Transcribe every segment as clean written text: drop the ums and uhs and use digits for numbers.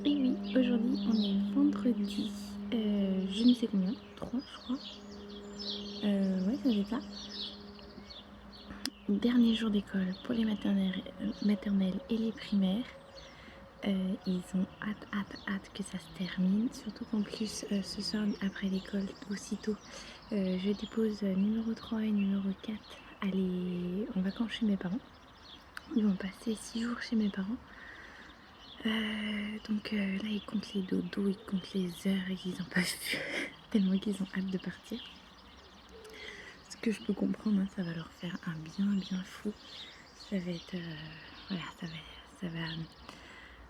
Et oui, aujourd'hui on est vendredi, je ne sais combien, 3 je crois. Ouais, ça fait ça. Dernier jour d'école pour les maternelles et les primaires. Ils ont hâte que ça se termine. Surtout qu'en plus, ce soir, après l'école, aussitôt, je dépose numéro 3 et numéro 4 en vacances chez mes parents. Ils vont passer 6 jours chez mes parents. Donc là ils comptent les dodos, ils comptent les heures et ils en peuvent plus tellement qu'ils ont hâte de partir. Ce que je peux comprendre, hein, ça va leur faire un bien fou. Ça va être voilà, ça va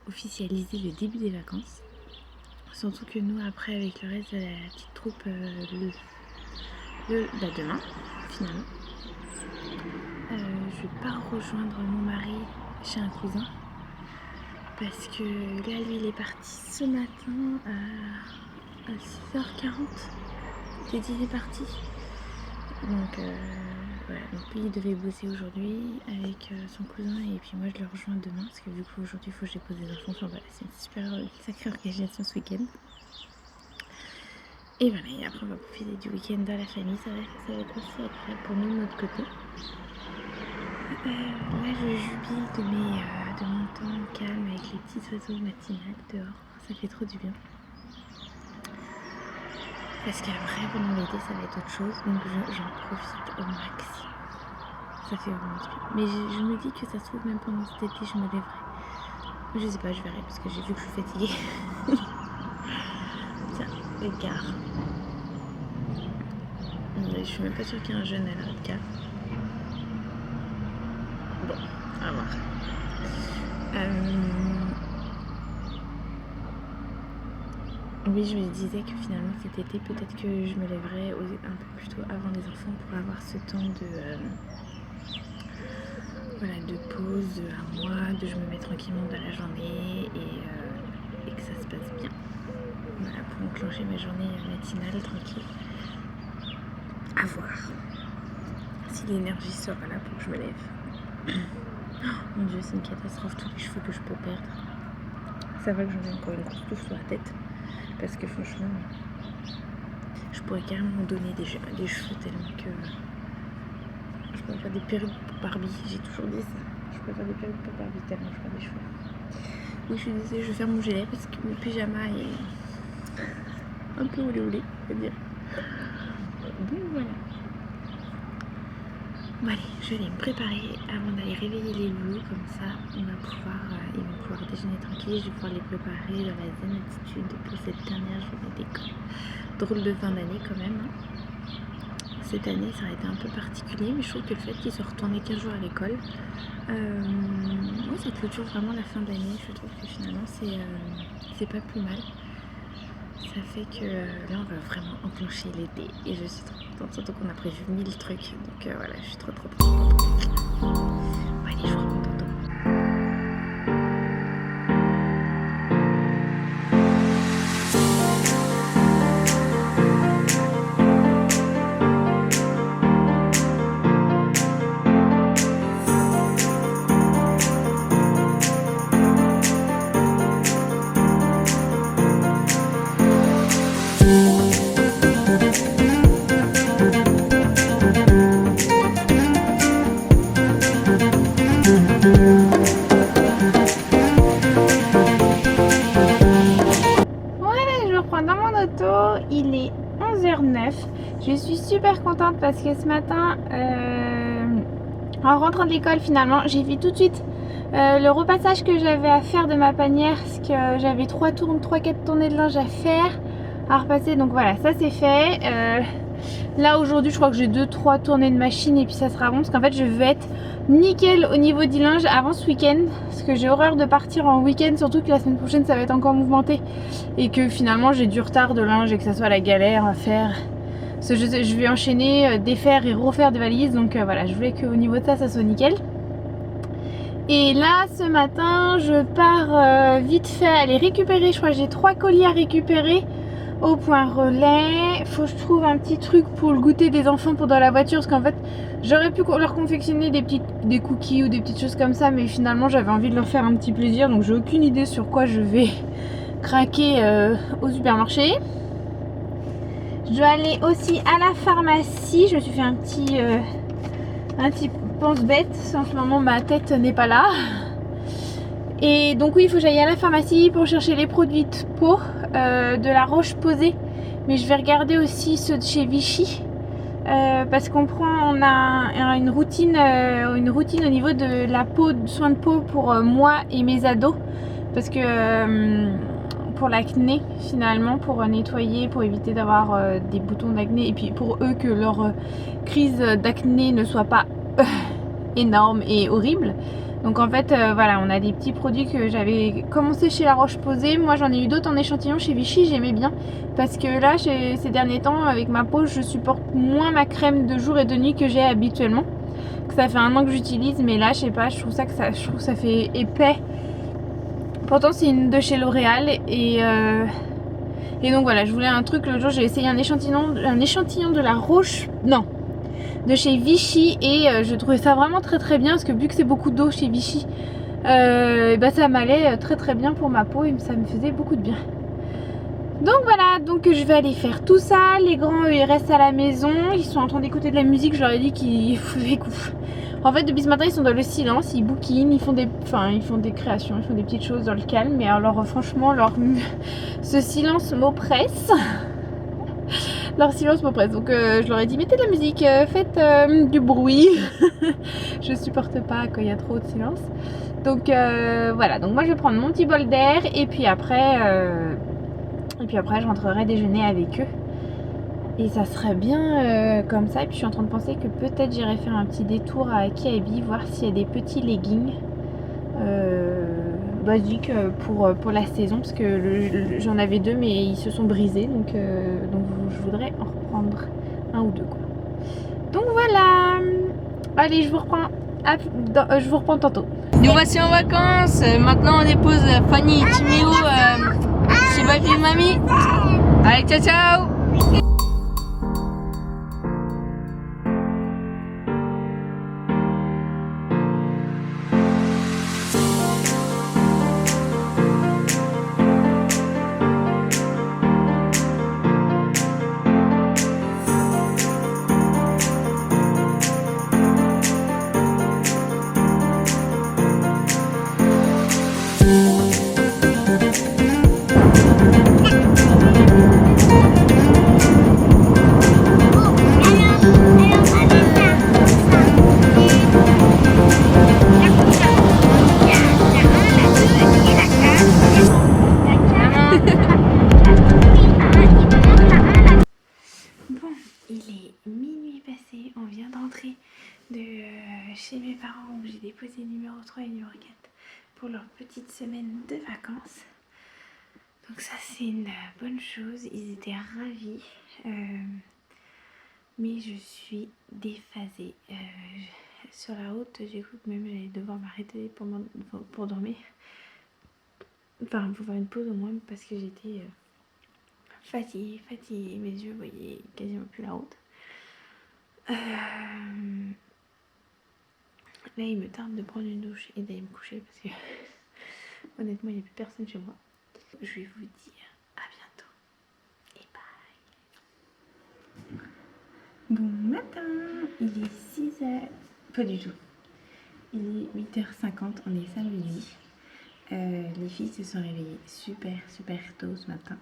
officialiser le début des vacances. Surtout que nous après avec le reste de la petite troupe demain finalement. Je vais pas rejoindre mon mari chez un cousin. Parce que là, lui, il est parti ce matin à 6h40. Il est parti. Donc, voilà. Donc, lui, il devait bosser aujourd'hui avec son cousin. Et puis, moi, je le rejoins demain. Parce que du coup, aujourd'hui, il faut que je dépose les enfants. Enfin, voilà, c'est une sacrée organisation ce week-end. Et voilà. Et après, on va profiter du week-end dans la famille. Ça va être aussi agréable pour nous de notre côté. Là je jubile de mon temps calme avec les petits oiseaux matinales dehors, ça fait trop du bien. Parce qu'après pendant l'été ça va être autre chose, donc j'en profite au maximum. Ça fait vraiment du bien. Mais je me dis que ça se trouve même pendant cet été je me lèverai. Je sais pas, je verrai parce que j'ai vu que je suis fatiguée. Tiens, regarde. Je suis même pas sûre qu'il y a un jeune à la regarde. Bon, à voir. Oui, je me disais que finalement cet été, peut-être que je me lèverais un peu plus tôt avant les enfants pour avoir ce temps de pause à moi, de je me mets tranquillement dans la journée et que ça se passe bien. Voilà, pour enclencher ma journée matinale tranquille. À voir si l'énergie sera là pour que je me lève. Oh, mon dieu, c'est une catastrophe, tous les cheveux que je peux perdre. Ça va que j'en ai encore une grosse touffe sur la tête. Parce que franchement, je pourrais carrément donner des cheveux tellement que je pourrais faire des perruques pour Barbie. J'ai toujours dit ça. Je pourrais faire des perruques pour Barbie tellement je perds des cheveux. Oui, je suis désolée, je vais faire mon gilet parce que mon pyjama est un peu olé, on va dire. Bon, voilà. Bon allez, je vais me préparer avant d'aller réveiller les loulous, comme ça ils vont pouvoir déjeuner tranquille, je vais pouvoir les préparer dans la zen attitude pour cette dernière journée d'école. Drôle de fin d'année quand même, hein. Cette année ça a été un peu particulier, mais je trouve que le fait qu'ils soient retournés 15 jours à l'école, ça clôture vraiment la fin d'année, je trouve que finalement c'est pas plus mal. Ça fait que là on va vraiment enclencher l'été et je suis trop contente, surtout qu'on a prévu 1000 trucs, donc voilà, je suis trop contente. Bon allez, je vous remonte tantôt. Il est 11h09, je suis super contente parce que ce matin, en rentrant de l'école finalement, j'ai fait tout de suite le repassage que j'avais à faire de ma panière, parce que j'avais 3-4 tournées de linge à faire, à repasser, donc voilà, ça c'est fait. Là aujourd'hui je crois que j'ai 2-3 tournées de machine et puis ça sera bon, parce qu'en fait je veux être nickel au niveau du linge avant ce week-end, parce que j'ai horreur de partir en week-end, surtout que la semaine prochaine ça va être encore mouvementé et que finalement j'ai du retard de linge et que ça soit la galère à faire. Parce que je vais enchaîner, défaire et refaire des valises, donc voilà, je voulais qu'au niveau de ça soit nickel. Et là ce matin je pars vite fait aller récupérer, je crois que j'ai 3 colis à récupérer au point relais. Faut que je trouve un petit truc pour le goûter des enfants pour dans la voiture, parce qu'en fait j'aurais pu leur confectionner des cookies ou des petites choses comme ça, mais finalement j'avais envie de leur faire un petit plaisir, donc j'ai aucune idée sur quoi je vais craquer au supermarché. Je dois aller aussi à la pharmacie. Je me suis fait un petit pense-bête. En ce moment ma tête n'est pas là. Et donc oui, il faut que j'aille à la pharmacie pour chercher les produits de peau de la Roche-Posay. Mais je vais regarder aussi ceux de chez Vichy. Parce on a une routine au niveau de la peau, de soins de peau pour moi et mes ados. Parce que pour l'acné finalement, pour nettoyer, pour éviter d'avoir des boutons d'acné, et puis pour eux que leur crise d'acné ne soit pas énorme et horrible. Donc en fait voilà, on a des petits produits que j'avais commencé chez La Roche-Posay. Moi j'en ai eu d'autres en échantillon chez Vichy, j'aimais bien, parce que là ces derniers temps avec ma peau je supporte moins ma crème de jour et de nuit que j'ai habituellement. Ça fait 1 an que j'utilise, mais là je sais pas, je trouve que ça fait épais. Pourtant c'est une de chez L'Oréal et donc voilà, je voulais un truc. L'autre jour j'ai essayé un échantillon de la Roche, non, de chez Vichy, et je trouvais ça vraiment très très bien, parce que vu que c'est beaucoup d'eau chez Vichy, bah ça m'allait très très bien pour ma peau et ça me faisait beaucoup de bien. Donc voilà, donc je vais aller faire tout ça. Les grands ils restent à la maison, ils sont en train d'écouter de la musique. Je leur ai dit qu'ils en fait depuis ce matin ils sont dans le silence, ils bouquinent, ils font des créations, ils font des petites choses dans le calme. Mais alors franchement ce silence m'oppresse. Leur silence m'oppresse. Donc je leur ai dit mettez de la musique, faites du bruit. Je supporte pas quand il y a trop de silence. Donc voilà, donc moi je vais prendre mon petit bol d'air et puis après je rentrerai déjeuner avec eux. Et ça serait bien comme ça. Et puis je suis en train de penser que peut-être j'irai faire un petit détour à Kiabi, voir s'il y a des petits leggings basiques pour la saison, parce que j'en avais 2 mais ils se sont brisés, donc je voudrais en reprendre 1 ou 2 quoi. Donc voilà, allez je vous reprends tantôt. Nous voici en vacances. Maintenant on dépose Fanny et Timéo chez papy et mamie. Allez, ciao ciao. Bon, il est minuit passé, on vient de rentrer de chez mes parents où j'ai déposé numéro 3 et numéro 4 pour leur petite semaine de vacances. Donc ça c'est une bonne chose, ils étaient ravis, mais je suis déphasée. Sur la route j'ai cru que même j'allais devoir m'arrêter pour dormir, enfin pour faire une pause au moins, parce que j'étais fatiguée, mes yeux voyaient quasiment plus la route. Là il me tarde de prendre une douche et d'aller me coucher, parce que honnêtement il n'y a plus personne chez moi. Je vais vous dire à bientôt et bye. Bon matin, il est 6h, pas du tout, il est 8h50, on est samedi. Les filles se sont réveillées super tôt ce matin.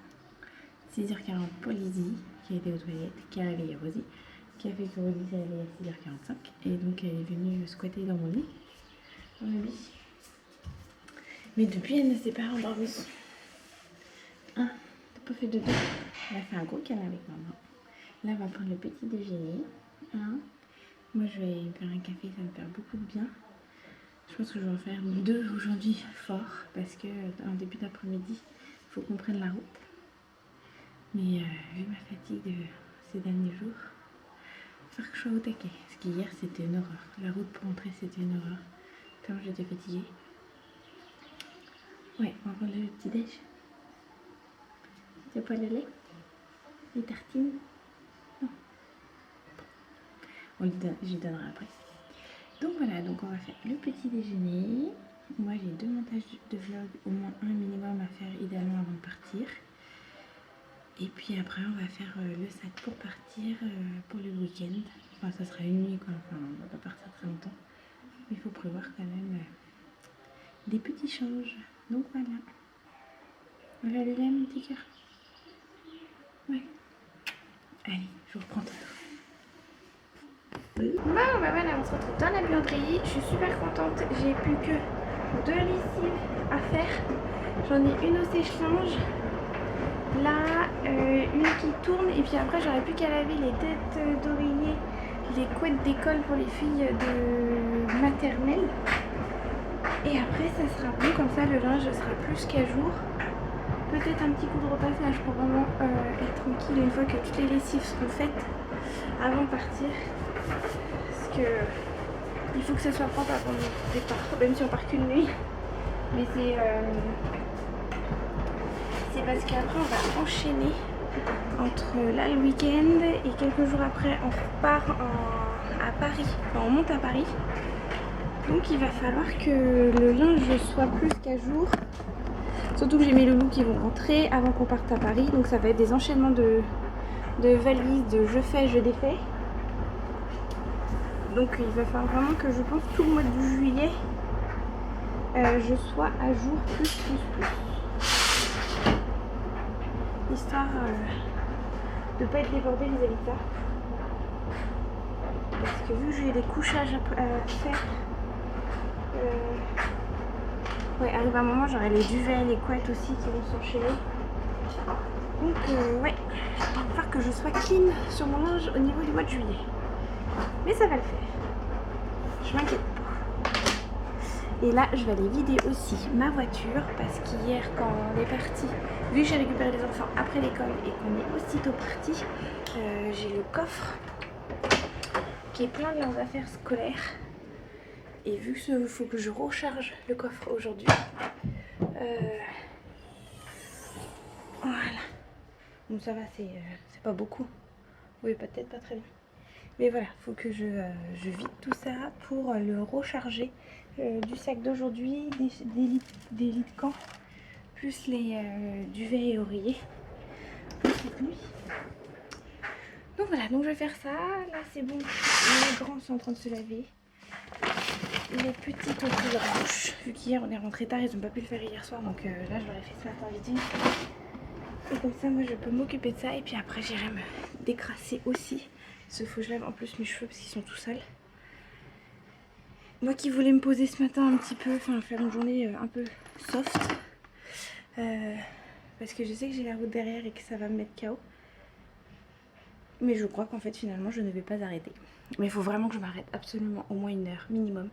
6h40 pour Lizzie qui était aux toilettes, qui a réveillé Rosie, qui a fait que Rosie s'est réveillée à 6h45 et donc elle est venue squatter dans mon lit, dans le lit. Mais depuis elle ne s'est pas rendormie. Hein, t'as pas fait de dos? Elle a fait un gros câlin avec maman. Là on va prendre le petit déjeuner. Hein. Moi je vais me faire un café, ça me fait beaucoup de bien. Je pense que je vais en faire 2 aujourd'hui fort, parce que en début d'après-midi il faut qu'on prenne la route. Mais vu ma fatigue de ces derniers jours, il va falloir que je sois au taquet. Parce qu'hier c'était une horreur. La route pour rentrer c'était une horreur. Tellement j'étais fatiguée. Ouais, on va prendre le petit déj. Tu veux pas le lait? Les tartines? Non. Je lui donnerai après. Donc voilà, donc on va faire le petit déjeuner. Moi j'ai 2 montages de vlog, au moins un minimum à faire idéalement avant de partir. Et puis après on va faire le sac pour partir pour le week-end. Enfin ça sera une nuit quoi, enfin on va pas partir très longtemps. Mais il faut prévoir quand même des petits changes. Donc voilà. Voilà les mon petit cœur. Ouais. Allez, je vous reprends tout. Bon, bah voilà, on se retrouve dans la buanderie. Je suis super contente. J'ai plus que 2 lessives à faire. J'en ai une au sèche-linge. Là, une qui tourne. Et puis après, j'aurais plus qu'à laver les têtes d'oreiller, les couettes d'école pour les filles de maternelle. Et après, ça sera bon. Comme ça, le linge sera plus qu'à jour. Peut-être un petit coup de repassage pour vraiment être tranquille une fois que toutes les lessives seront faites avant de partir. Parce que il faut que ça soit propre avant le départ, même si on part qu'une nuit. Mais c'est parce qu'après on va enchaîner entre là le week-end et quelques jours après on repart à Paris. Enfin, on monte à Paris. Donc il va falloir que le linge soit plus qu'à jour. Surtout que j'ai mes loulous qui vont rentrer avant qu'on parte à Paris. Donc ça va être des enchaînements de valises, de je fais, je défais. Donc il va falloir vraiment que je pense tout le mois de juillet je sois à jour plus. Histoire de ne pas être débordée vis-à-vis de ça. Parce que vu que j'ai des couchages à faire, ouais, arrive un moment j'aurai les duvets, les couettes aussi qui vont s'enchaîner. Donc ouais, il va falloir que je sois clean sur mon linge au niveau du mois de juillet. Mais ça va le faire. Je m'inquiète pas. Et là, je vais aller vider aussi ma voiture parce qu'hier, quand on est parti, vu que j'ai récupéré les enfants après l'école et qu'on est aussitôt parti, j'ai le coffre qui est plein de leurs affaires scolaires. Et vu qu'il faut que je recharge le coffre aujourd'hui, voilà. Donc ça va, c'est pas beaucoup. Oui, peut-être pas très bien. Mais voilà, il faut que je vide tout ça pour le recharger du sac d'aujourd'hui, des lits de camp, plus les duvets et oreillers pour cette nuit. Donc voilà, donc je vais faire ça. Là c'est bon, les grands sont en train de se laver. Les petits ont pris leur douche. Vu qu'hier on est rentré tard, ils n'ont pas pu le faire hier soir, donc là je l'aurais fait ce matin vite. Et comme ça moi je peux m'occuper de ça et puis après j'irai me décrasser aussi. Il faut que je lave en plus mes cheveux parce qu'ils sont tout sales. Moi qui voulais me poser ce matin un petit peu, enfin faire une journée un peu soft. Parce que je sais que j'ai la route derrière et que ça va me mettre KO. Mais je crois qu'en fait finalement je ne vais pas arrêter. Mais il faut vraiment que je m'arrête absolument au moins 1 heure minimum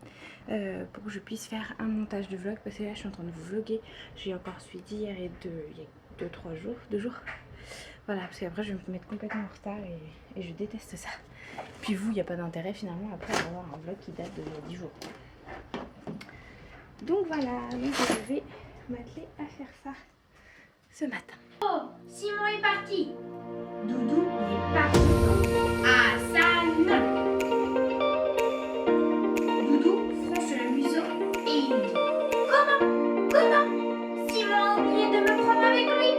pour que je puisse faire un montage de vlog. Parce que là je suis en train de vous vlogger. J'ai encore suivi hier et il y a 2 jours. Voilà, parce qu'après je vais me mettre complètement en retard et je déteste ça. Puis vous, il n'y a pas d'intérêt finalement après d'avoir un vlog qui date de 10 jours. Donc voilà, donc je vais m'atteler à faire ça ce matin. Oh, Simon est parti. Doudou est parti. Ah, ça non. Doudou fronce le museau et il dit: Comment Simon a oublié de me prendre avec lui.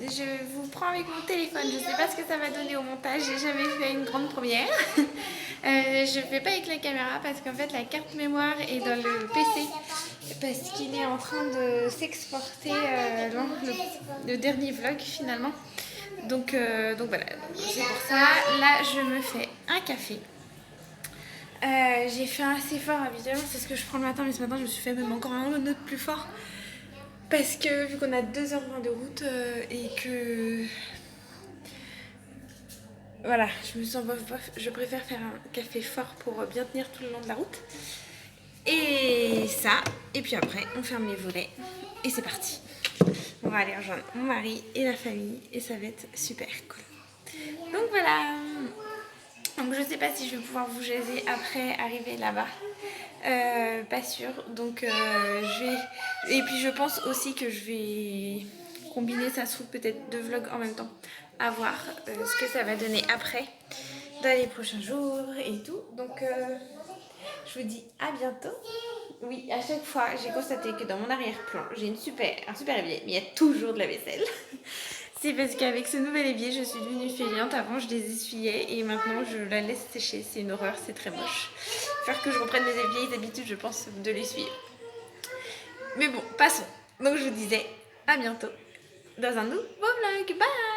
Je vous prends avec mon téléphone, je sais pas ce que ça va donner au montage, j'ai jamais fait une grande première. Je fais pas avec la caméra parce qu'en fait la carte mémoire est dans le PC parce qu'il est en train de s'exporter le dernier vlog finalement. Donc voilà, c'est pour ça. Là je me fais un café. J'ai fait assez fort habituellement, c'est ce que je prends le matin, mais ce matin je me suis fait même encore un autre plus fort. Parce que vu qu'on a 2h20 de route et que voilà, je me sens bof bof. Je préfère faire un café fort pour bien tenir tout le long de la route. Et ça, et puis après, on ferme les volets et c'est parti. On va aller rejoindre mon mari et la famille et ça va être super cool. Donc voilà. Donc je sais pas si je vais pouvoir vous jaser après arriver là-bas. Pas sûr. Donc je vais... Et puis je pense aussi que je vais combiner, ça se trouve peut-être 2 vlogs en même temps. À voir ce que ça va donner après dans les prochains jours et tout. Donc je vous dis à bientôt. Oui, à chaque fois j'ai constaté que dans mon arrière-plan j'ai un super évier, mais il y a toujours de la vaisselle. C'est parce qu'avec ce nouvel évier je suis devenue feignante. Avant je les essuyais et maintenant je la laisse sécher. C'est une horreur, c'est très moche. Il va falloir que je reprenne mes vieilles habitudes, je pense, de l'essuyer. Mais bon, passons. Donc je vous disais à bientôt dans un nouveau vlog. Bye!